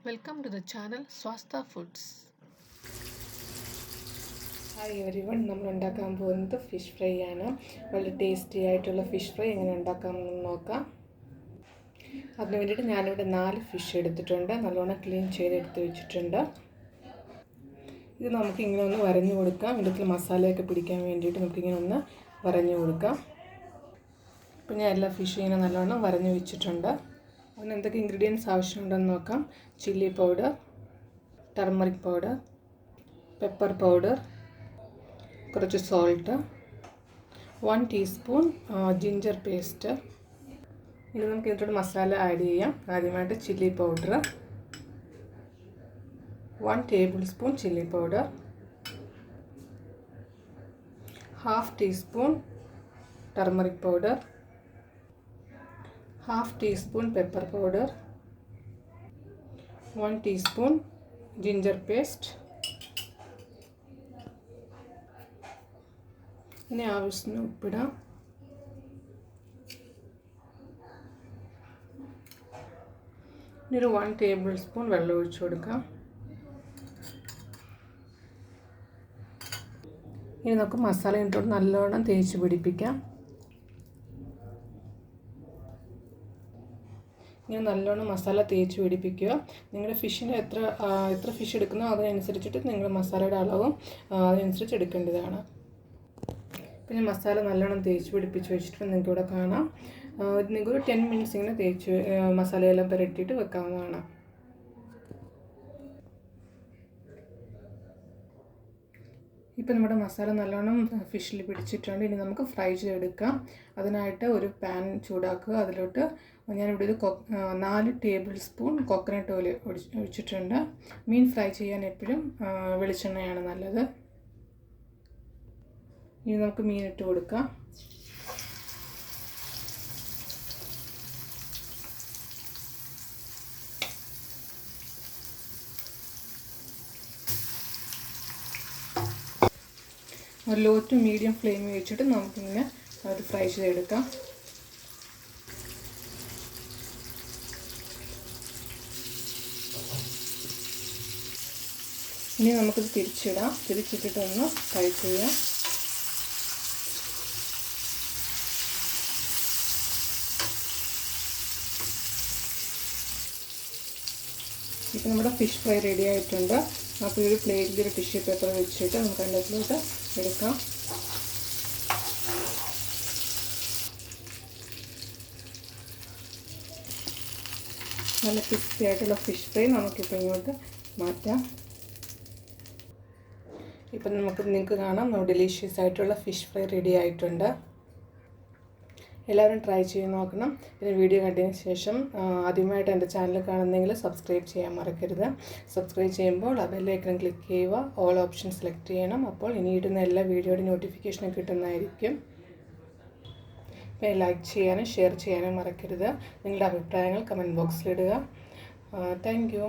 Welcome to the channel Swasta Foods. Hi everyone, നമ്മൾ ഉണ്ടാക്കാൻ പോകുന്നത് ഫിഷ് ഫ്രൈ ആണ്. വളരെ ടേസ്റ്റി ആയിട്ടുള്ള ഫിഷ് ഫ്രൈ എങ്ങനെ ഉണ്ടാക്കാമെന്ന് നോക്കാം. അതിനു വേണ്ടിയിട്ട് ഞാനിവിടെ 4 ഫിഷ് എടുത്തിട്ടുണ്ട്. നല്ലോണം ക്ലീൻ ചെയ്ത് എടുത്ത് വെച്ചിട്ടുണ്ട്. ഇത് നമുക്ക് ഇങ്ങനെ ഒന്ന് വരഞ്ഞു കൊടുക്കാം. ഇതിൽ മസാലയൊക്കെ പിടിക്കാൻ വേണ്ടിയിട്ട് നമുക്കിങ്ങനെ ഒന്ന് വരഞ്ഞു കൊടുക്കാം. അപ്പോൾ ഞാൻ എല്ലാ ഫിഷും ഇങ്ങനെ നല്ലോണം വരഞ്ഞു വെച്ചിട്ടുണ്ട്. അതിന് എന്തൊക്കെ ഇൻഗ്രീഡിയൻസ് ആവശ്യമുണ്ടെന്ന് നോക്കാം. Chilli powder, turmeric powder, pepper powder, കുറച്ച് സോൾട്ട്, 1 ടീസ്പൂൺ ജിഞ്ചർ പേസ്റ്റ്. ഇനി നമുക്ക് ഇതിലോട്ട് മസാല ആഡ് ചെയ്യാം. ആദ്യമായിട്ട് chilli powder, 1 table spoon chilli powder, 1/2 teaspoon turmeric powder, 1/2 teaspoon pepper powder, 1 teaspoon ginger paste. ഇനി ആവശ്യത്തിന് ഉപ്പിടാം. ഇനി ഒരു 1 ടേബിൾ സ്പൂൺ വെള്ളം ഒഴിച്ചു കൊടുക്കാം. ഇനി നമുക്ക് മസാല ഇട്ടോട്ട് നല്ലോണം തേച്ച് പിടിപ്പിക്കാം. ഇങ്ങനെ നല്ലോണം മസാല തേച്ച് പിടിപ്പിക്കുക. നിങ്ങളുടെ ഫിഷിന് എത്ര ഫിഷ് എടുക്കുന്നോ അതിനനുസരിച്ചിട്ട് നിങ്ങളുടെ മസാലയുടെ അളവും അതിനനുസരിച്ച് എടുക്കേണ്ടതാണ്. പിന്നെ മസാല നല്ലോണം തേച്ച് പിടിപ്പിച്ച് വെച്ചിട്ട് നിങ്ങൾക്ക് ഇവിടെ കാണാം. നിങ്ങൾക്ക് ഒരു 10 മിനിറ്റ്സ് ഇങ്ങനെ തേച്ച് മസാലയെല്ലാം പുരട്ടിയിട്ട് വെക്കാവുന്നതാണ്. ഇപ്പം നമ്മുടെ മസാല നല്ലോണം ഫിഷിൽ പിടിച്ചിട്ടുണ്ട്. ഇനി നമുക്ക് ഫ്രൈ ചെയ്തെടുക്കാം. അതിനായിട്ട് ഒരു പാൻ ചൂടാക്കുക. അതിലോട്ട് ഞാനിവിടെ ഒരു 4 ടേബിൾ സ്പൂൺ കോക്കനട്ട് ഓയിൽ ഒഴിച്ചിട്ടുണ്ട്. മീൻ ഫ്രൈ ചെയ്യാൻ എപ്പോഴും വെളിച്ചെണ്ണയാണ് നല്ലത്. ഇനി നമുക്ക് മീൻ ഇട്ട് കൊടുക്കാം. ഒരു ലോ ടു മീഡിയം ഫ്ലെയിം വെച്ചിട്ട് നമുക്കിങ്ങനെ അത് ഫ്രൈ ചെയ്തെടുക്കാം. ഇനി നമുക്കിത് തിരിച്ചിട്ടിട്ടൊന്ന് ഫ്രൈ ചെയ്യാം. ഇപ്പം നമ്മുടെ ഫിഷ് ഫ്രൈ റെഡി ആയിട്ടുണ്ട്. അപ്പോൾ ഒരു പ്ലേറ്റിൽ ഒരു ടിഷ്യൂ പേപ്പർ വെച്ചിട്ട് നമുക്ക് അതിനകത്തോട്ട് എടുക്കാം. നല്ല ക്രിസ്പി ആയിട്ടുള്ള ഫിഷ് ഫ്രൈ നമുക്കിപ്പോൾ ഇങ്ങോട്ട് മാറ്റാം. ഇപ്പം നിങ്ങൾക്ക് കാണാം ഡെലീഷ്യസ് ആയിട്ടുള്ള ഫിഷ് ഫ്രൈ റെഡി ആയിട്ടുണ്ട്. എല്ലാവരും ട്രൈ ചെയ്ത് നോക്കണം. പിന്നെ വീഡിയോ കണ്ടതിന് ശേഷം ആദ്യമായിട്ട് എൻ്റെ ചാനൽ കാണുന്നെങ്കിൽ സബ്സ്ക്രൈബ് ചെയ്യാൻ മറക്കരുത്. സബ്സ്ക്രൈബ് ചെയ്യുമ്പോൾ ആ ബെല്ലൈക്കൺ ക്ലിക്ക് ചെയ്യുക, ഓൾ ഓപ്ഷൻ സെലക്ട് ചെയ്യണം. അപ്പോൾ ഇനി ഇടുന്ന എല്ലാ വീഡിയോയുടെ നോട്ടിഫിക്കേഷൻ കിട്ടുന്നതായിരിക്കും. പിന്നെ ലൈക്ക് ചെയ്യാനും ഷെയർ ചെയ്യാനും മറക്കരുത്. നിങ്ങളുടെ അഭിപ്രായങ്ങൾ കമൻറ്റ് ബോക്സിലിടുക. Thank you.